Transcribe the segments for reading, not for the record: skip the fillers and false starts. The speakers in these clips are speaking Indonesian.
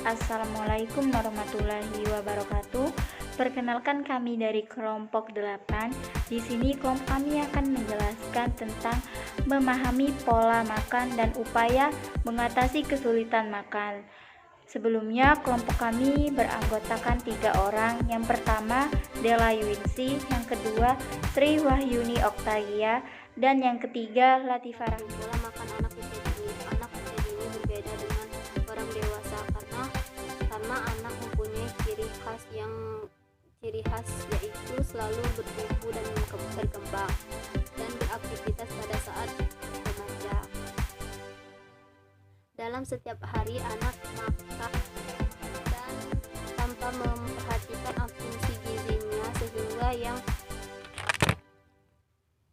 Assalamualaikum warahmatullahi wabarakatuh. Perkenalkan kami dari kelompok 8. Di sini kelompok kami akan menjelaskan tentang memahami pola makan dan upaya mengatasi kesulitan makan. Sebelumnya kelompok kami beranggotakan 3 orang. Yang pertama Dela Yuinsi, yang kedua Sri Wahyuni Oktagia, dan yang ketiga Latifah Rahmi. Pola makan anak usia dini. Anak usia dini berbeda dengan orang dewasa karena anak mempunyai ciri khas yaitu selalu bertumbuh dan berkembang dan beraktivitas pada saat remaja. Dalam setiap hari anak makan dan tanpa memperhatikan fungsi gizinya, sehingga yang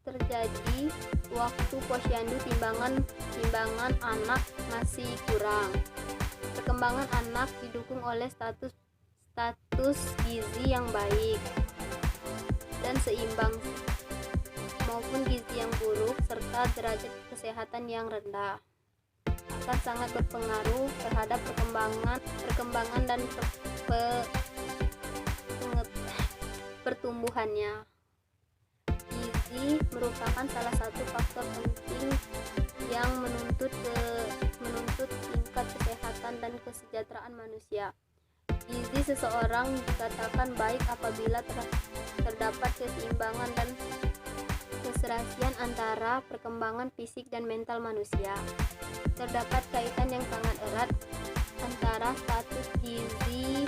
terjadi waktu posyandu timbangan anak masih kurang. Perkembangan anak didukung oleh status gizi yang baik dan seimbang maupun gizi yang buruk serta derajat kesehatan yang rendah akan sangat berpengaruh terhadap perkembangan dan pertumbuhannya. Gizi merupakan salah satu faktor penting yang menuntut tingkat kesehatan dan kesejahteraan manusia. Gizi seseorang dikatakan baik apabila terdapat keseimbangan dan keserasian antara perkembangan fisik dan mental manusia. Terdapat kaitan yang sangat erat antara status gizi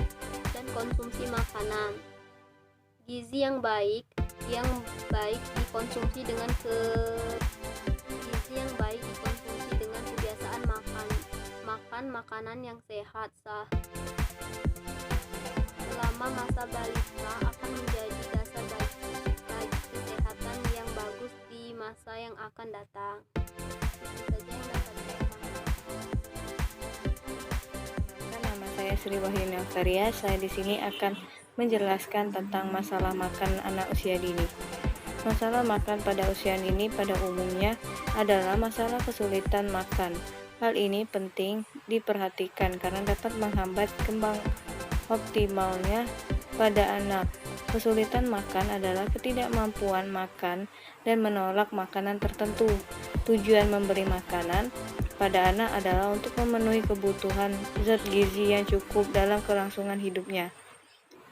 dan konsumsi makanan. Gizi yang baik dikonsumsi dengan kebiasaan makan makanan yang sehat selama masa balita akan menjadi dasar bagi kesehatan yang bagus di masa yang akan datang. Itu saja yang dapat saya sampaikan. Nama saya Sri Wahyuni Oktagia. Saya di sini akan menjelaskan tentang masalah makan anak usia dini. Masalah makan pada usia dini pada umumnya adalah masalah kesulitan makan. Hal ini penting diperhatikan karena dapat menghambat kembang optimalnya pada anak. Kesulitan makan adalah ketidakmampuan makan dan menolak makanan tertentu. Tujuan memberi makanan pada anak adalah untuk memenuhi kebutuhan zat gizi yang cukup dalam kelangsungan hidupnya.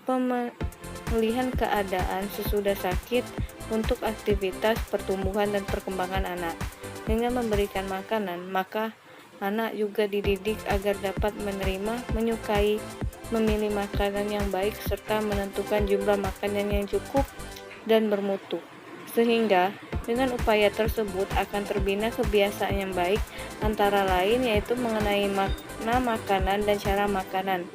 Pemulihan keadaan sesudah sakit untuk aktivitas pertumbuhan dan perkembangan anak. Dengan memberikan makanan, maka anak juga dididik agar dapat menerima, menyukai, memilih makanan yang baik serta menentukan jumlah makanan yang cukup dan bermutu. Sehingga dengan upaya tersebut akan terbina kebiasaan yang baik, antara lain yaitu mengenai makna makanan dan cara makanan.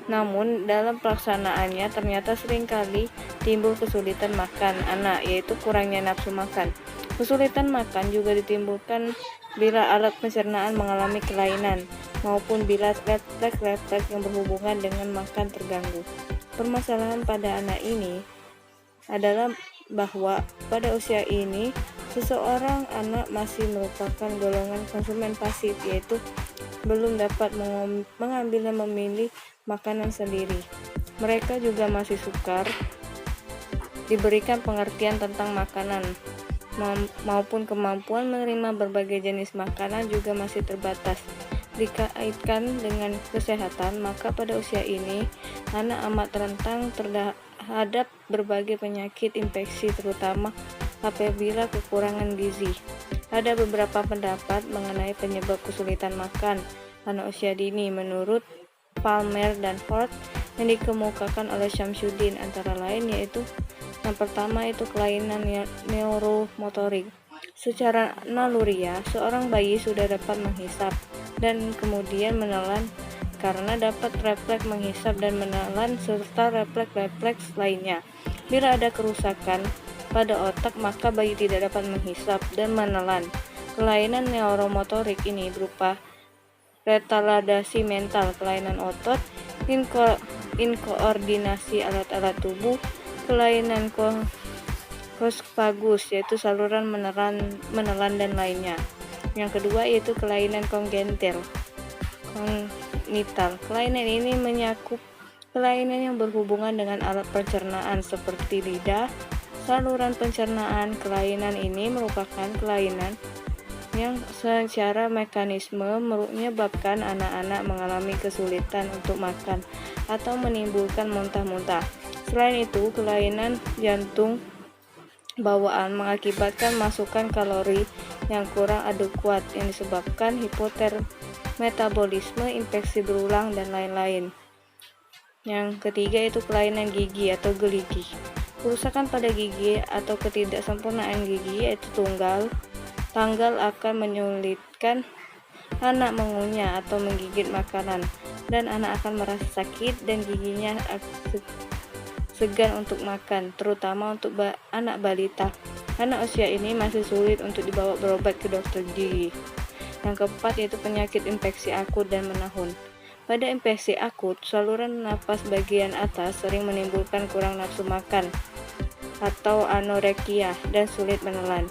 Namun dalam pelaksanaannya ternyata seringkali timbul kesulitan makan anak, yaitu kurangnya nafsu makan. Kesulitan makan juga ditimbulkan bila alat pencernaan mengalami kelainan maupun bila refleks yang berhubungan dengan makan terganggu. Permasalahan pada anak ini adalah bahwa pada usia ini seseorang anak masih merupakan golongan konsumen pasif, yaitu belum dapat mengambil dan memilih makanan sendiri. Mereka juga masih sukar diberikan pengertian tentang makanan maupun kemampuan menerima berbagai jenis makanan juga masih terbatas. Dikaitkan dengan kesehatan, maka pada usia ini anak amat rentan terhadap berbagai penyakit infeksi, terutama apabila kekurangan gizi. Ada beberapa pendapat mengenai penyebab kesulitan makan anak usia dini menurut Palmer dan Ford yang dikemukakan oleh Syamsuddin, antara lain yaitu yang pertama itu kelainan neuromotorik. Secara naluriah, seorang bayi sudah dapat menghisap dan kemudian menelan karena dapat refleks menghisap dan menelan serta refleks lainnya. Bila ada kerusakan pada otak, maka bayi tidak dapat menghisap dan menelan. Kelainan neuromotorik ini berupa retardasi mental, kelainan otot, inkoordinasi alat-alat tubuh, kelainan kosfagus yaitu saluran menelan dan lainnya. Yang kedua yaitu kelainan kongenital genital. Kelainan ini menyakup kelainan yang berhubungan dengan alat pencernaan seperti lidah, saluran pencernaan. Kelainan ini merupakan kelainan yang secara mekanisme menyebabkan anak-anak mengalami kesulitan untuk makan atau menimbulkan muntah-muntah. Selain itu, kelainan jantung bawaan mengakibatkan masukan kalori yang kurang adekuat yang disebabkan hipotermetabolisme, infeksi berulang, dan lain-lain. Yang ketiga itu kelainan gigi atau geligi. Kerusakan pada gigi atau ketidaksempurnaan gigi yaitu tanggal akan menyulitkan anak mengunyah atau menggigit makanan, dan anak akan merasa sakit dan giginya segan untuk makan, terutama untuk anak balita. Anak usia ini masih sulit untuk dibawa berobat ke dokter gigi. Yang keempat yaitu penyakit infeksi akut dan menahun. Pada infeksi akut, saluran napas bagian atas sering menimbulkan kurang nafsu makan atau anoreksia dan sulit menelan.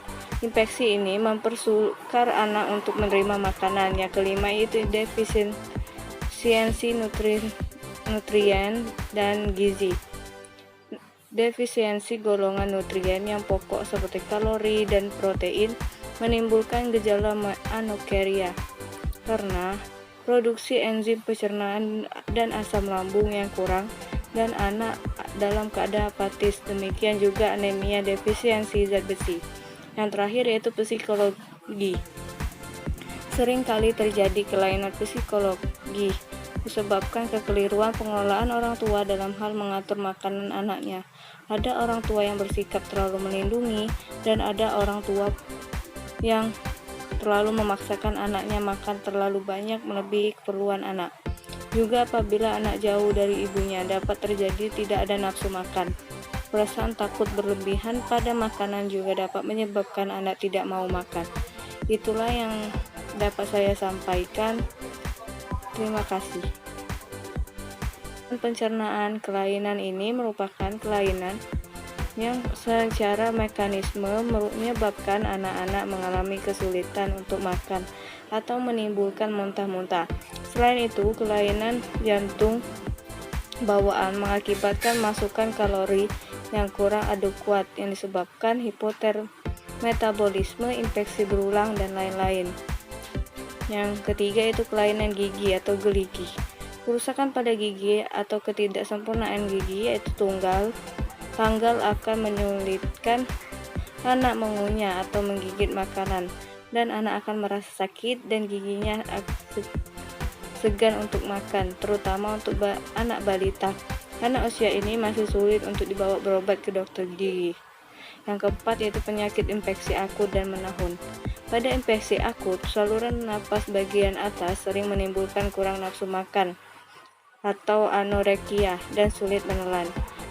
Infeksi ini mempersukar anak untuk menerima makanan. Yang kelima itu defisiensi nutrien dan gizi. Defisiensi golongan nutrien yang pokok seperti kalori dan protein menimbulkan gejala anoreksia karena produksi enzim pencernaan dan asam lambung yang kurang, dan anak dalam keadaan apatis. Demikian juga anemia defisiensi zat besi. Yang terakhir yaitu psikologi. Sering kali terjadi kelainan psikologi disebabkan kekeliruan pengelolaan orang tua dalam hal mengatur makanan anaknya. Ada orang tua yang bersikap terlalu melindungi, dan ada orang tua yang terlalu memaksakan anaknya makan terlalu banyak melebihi keperluan anak. Juga apabila anak jauh dari ibunya, dapat terjadi tidak ada nafsu makan. Perasaan takut berlebihan pada makanan juga dapat menyebabkan anak tidak mau makan. Itulah yang dapat saya sampaikan. Terima kasih. Pencernaan. Kelainan ini merupakan kelainan yang secara mekanisme menyebabkan anak-anak mengalami kesulitan untuk makan atau menimbulkan muntah-muntah. Selain itu, kelainan jantung bawaan mengakibatkan masukan kalori yang kurang adekuat yang disebabkan hipotermetabolisme, infeksi berulang, dan lain-lain. Yang ketiga itu kelainan gigi atau geligi. Kerusakan pada gigi atau ketidaksempurnaan gigi yaitu tanggal akan menyulitkan anak mengunyah atau menggigit makanan, dan anak akan merasa sakit dan giginya segan untuk makan, terutama untuk anak balita. Anak usia ini masih sulit untuk dibawa berobat ke dokter gigi. Yang keempat yaitu penyakit infeksi akut dan menahun. Pada infeksi akut, saluran napas bagian atas sering menimbulkan kurang nafsu makan atau anoreksia dan sulit menelan.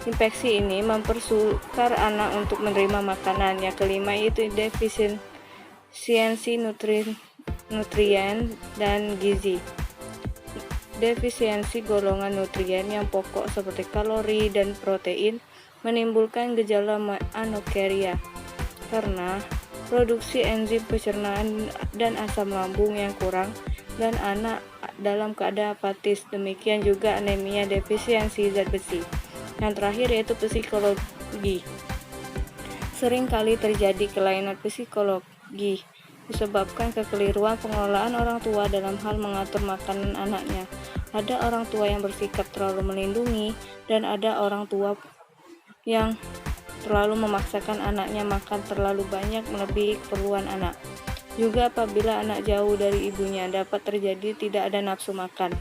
Infeksi ini mempersukar anak untuk menerima makanan. Yang kelima itu defisiensi nutrien dan gizi. Defisiensi golongan nutrien yang pokok seperti kalori dan protein menimbulkan gejala anoreksia karena produksi enzim pencernaan dan asam lambung yang kurang, dan anak dalam keadaan apatis. Demikian juga anemia defisiensi zat besi. Yang terakhir yaitu psikologi. Sering kali terjadi kelainan psikologi disebabkan kekeliruan pengelolaan orang tua dalam hal mengatur makanan anaknya. Ada orang tua yang bersikap terlalu melindungi, dan ada orang tua yang terlalu memaksakan anaknya makan terlalu banyak melebihi keperluan anak. Juga apabila anak jauh dari ibunya, dapat terjadi tidak ada nafsu makan.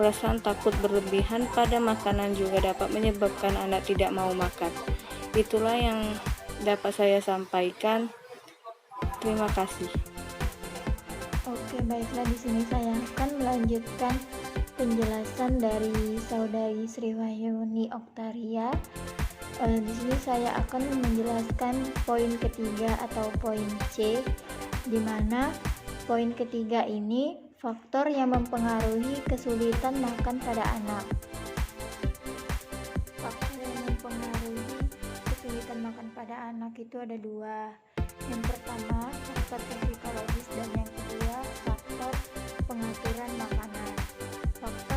Perasaan takut berlebihan pada makanan juga dapat menyebabkan anak tidak mau makan. Itulah yang dapat saya sampaikan. Terima kasih. Oke, baiklah, di sini saya akan melanjutkan penjelasan dari Saudari Sriwahyuni Oktaria. Di sini saya akan menjelaskan poin ketiga atau poin C, di mana poin ketiga ini faktor yang mempengaruhi kesulitan makan pada anak. Faktor yang mempengaruhi kesulitan makan pada anak itu ada dua. Yang pertama, faktor psikologis, dan yang kedua, faktor pengaturan makanan. Faktor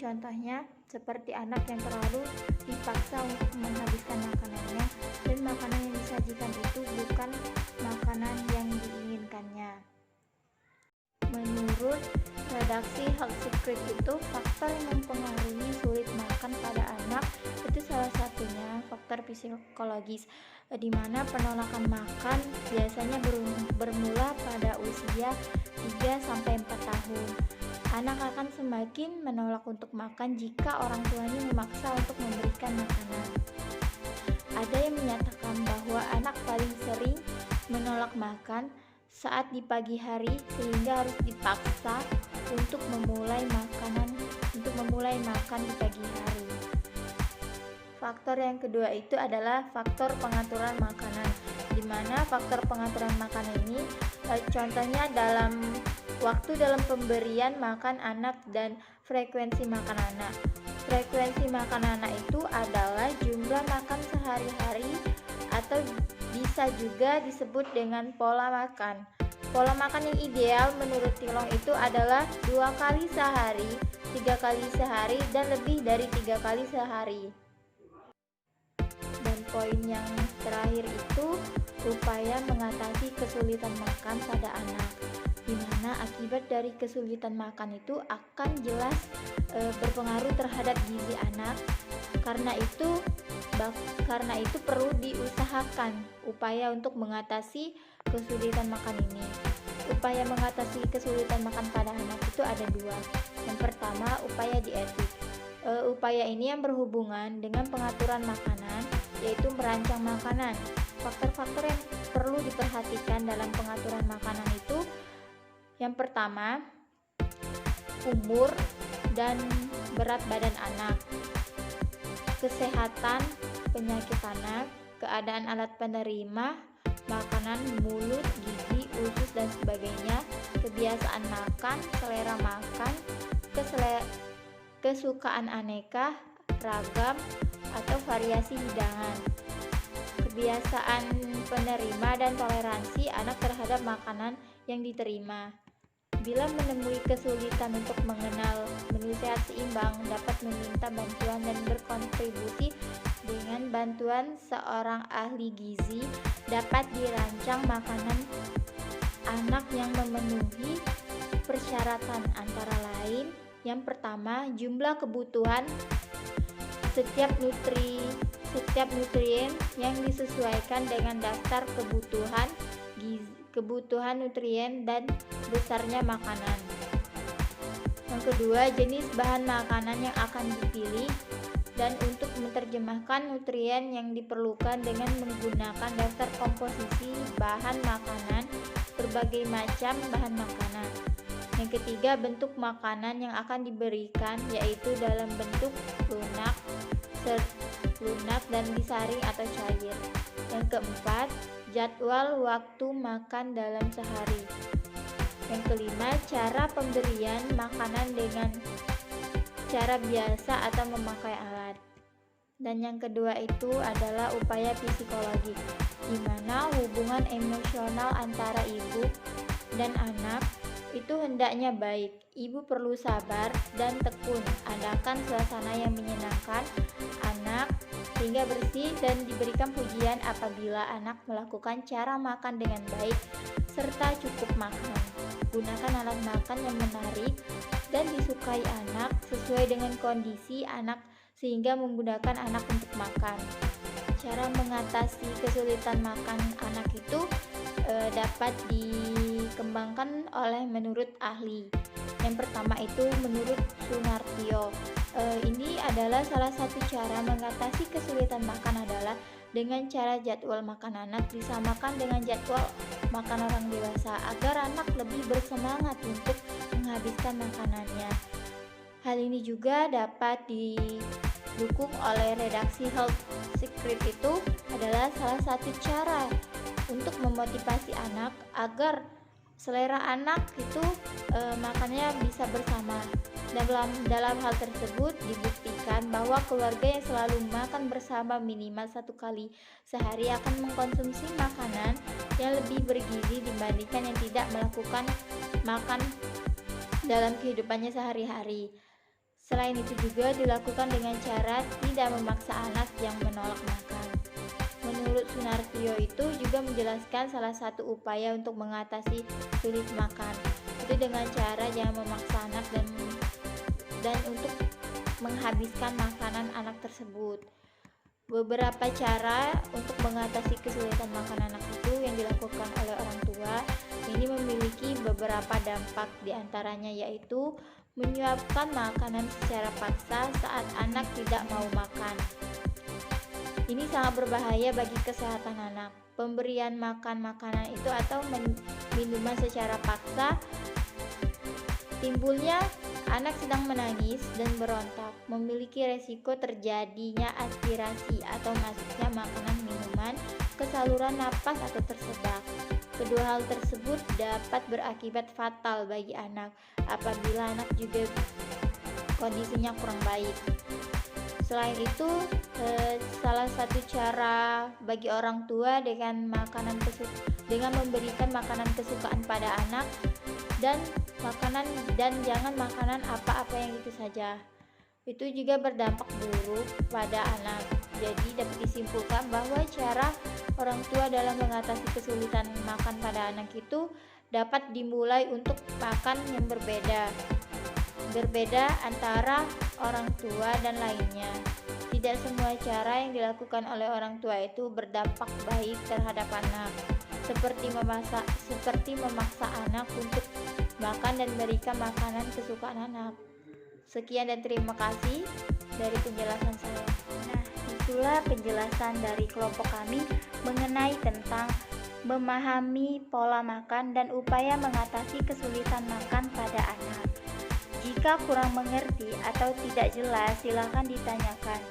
contohnya seperti anak yang terlalu dipaksa untuk menghabiskan makanannya dan makanan yang disajikan itu bukan makanan yang diinginkannya. Menurut redaksi Health Secret itu, faktor yang mempengaruhi sulit makan pada anak itu salah satunya faktor psikologis, di mana penolakan makan biasanya bermula pada usia 3-4 tahun. Anak akan semakin menolak untuk makan jika orang tuanya memaksa untuk memberikan makanan. Ada yang menyatakan bahwa anak paling sering menolak makan saat di pagi hari sehingga harus dipaksa untuk memulai makan di pagi hari. Faktor yang kedua itu adalah faktor pengaturan makanan, di mana faktor pengaturan makanan ini contohnya dalam pemberian makan anak dan frekuensi makan anak. Frekuensi makan anak itu adalah jumlah makan sehari-hari atau bisa juga disebut dengan pola makan. Pola makan yang ideal menurut Tilong itu adalah 2 kali sehari, 3 kali sehari, dan lebih dari 3 kali sehari. Dan poin yang terakhir itu upaya mengatasi kesulitan makan pada anak, di mana akibat dari kesulitan makan itu akan jelas berpengaruh terhadap gizi anak. Karena itu perlu diusahakan upaya untuk mengatasi kesulitan makan ini. Upaya mengatasi kesulitan makan pada anak itu ada 2. Yang pertama, upaya dietik. Upaya ini yang berhubungan dengan pengaturan makanan, yaitu merancang makanan. Faktor-faktor yang perlu diperhatikan dalam pengaturan makanan itu, yang pertama, umur dan berat badan anak, kesehatan, penyakit anak, keadaan alat penerima makanan, mulut, gigi, usus, dan sebagainya, kebiasaan makan, selera makan, kesukaan aneka, ragam, atau variasi hidangan, kebiasaan penerima dan toleransi anak terhadap makanan yang diterima. Bila menemui kesulitan untuk mengenal menu sehat seimbang, dapat meminta bantuan dan berkontribusi dengan bantuan seorang ahli gizi. Dapat dirancang makanan anak yang memenuhi persyaratan, antara lain yang pertama, jumlah kebutuhan setiap nutrien yang disesuaikan dengan daftar kebutuhan nutrien dan besarnya makanan. Yang kedua, jenis bahan makanan yang akan dipilih dan untuk menerjemahkan nutrien yang diperlukan dengan menggunakan daftar komposisi bahan makanan, berbagai macam bahan makanan. Yang ketiga, bentuk makanan yang akan diberikan, yaitu dalam bentuk lunak dan disaring atau cair. Yang keempat, jadwal waktu makan dalam sehari. Yang kelima, cara pemberian makanan dengan cara biasa atau memakai alat. Dan yang kedua itu adalah upaya psikologi, di mana hubungan emosional antara ibu dan anak itu hendaknya baik. Ibu perlu sabar dan tekun, adakan suasana yang menyenangkan anak sehingga bersih, dan diberikan pujian apabila anak melakukan cara makan dengan baik serta cukup makan. Gunakan alat makan yang menarik dan disukai anak sesuai dengan kondisi anak sehingga memudahkan anak untuk makan. Cara mengatasi kesulitan makan anak itu dapat dikembangkan oleh menurut ahli. Yang pertama itu menurut Sunartio. Ini adalah salah satu cara mengatasi kesulitan makan adalah dengan cara jadwal makan anak disamakan dengan jadwal makan orang dewasa agar anak lebih bersemangat untuk menghabiskan makanannya. Hal ini juga dapat didukung oleh redaksi Health Secret. Itu adalah salah satu cara untuk memotivasi anak agar selera anak itu makannya bisa bersama. Dalam hal tersebut dibuktikan bahwa keluarga yang selalu makan bersama minimal 1 kali sehari akan mengkonsumsi makanan yang lebih bergizi dibandingkan yang tidak melakukan makan dalam kehidupannya sehari-hari. Selain itu juga dilakukan dengan cara tidak memaksa anak yang menolak makan. Menurut Sunartio itu juga menjelaskan salah satu upaya untuk mengatasi sulit makan itu dengan cara jangan memaksa anak dan untuk menghabiskan makanan anak tersebut. Beberapa cara untuk mengatasi kesulitan makan anak itu yang dilakukan oleh orang tua ini memiliki beberapa dampak, diantaranya yaitu menyuapkan makanan secara paksa saat anak tidak mau makan. Ini sangat berbahaya bagi kesehatan anak. Pemberian makan makanan itu atau minuman secara paksa timbulnya anak sedang menangis dan berontak, memiliki resiko terjadinya aspirasi atau masuknya makanan minuman ke saluran napas atau tersedak. Kedua hal tersebut dapat berakibat fatal bagi anak apabila anak juga kondisinya kurang baik. Selain itu, salah satu cara bagi orang tua dengan memberikan makanan kesukaan pada anak dan jangan makanan apa-apa yang itu saja. Itu juga berdampak buruk pada anak. Jadi dapat disimpulkan bahwa cara orang tua dalam mengatasi kesulitan makan pada anak itu dapat dimulai untuk makan yang berbeda antara orang tua dan lainnya. Tidak semua cara yang dilakukan oleh orang tua itu berdampak baik terhadap anak, seperti memaksa anak untuk makan dan berikan makanan kesukaan anak. Sekian dan terima kasih dari penjelasan saya. Nah, itulah penjelasan dari kelompok kami mengenai tentang memahami pola makan dan upaya mengatasi kesulitan makan pada anak. Jika kurang mengerti atau tidak jelas, silakan ditanyakan.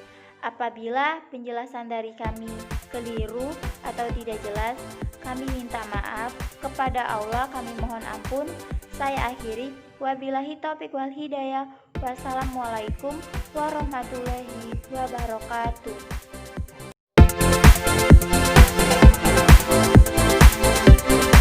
Apabila penjelasan dari kami keliru atau tidak jelas, kami minta maaf. Kepada Allah kami mohon ampun. Saya akhiri. Wabillahi taufiq wal hidayah. Wassalamualaikum warahmatullahi wabarakatuh.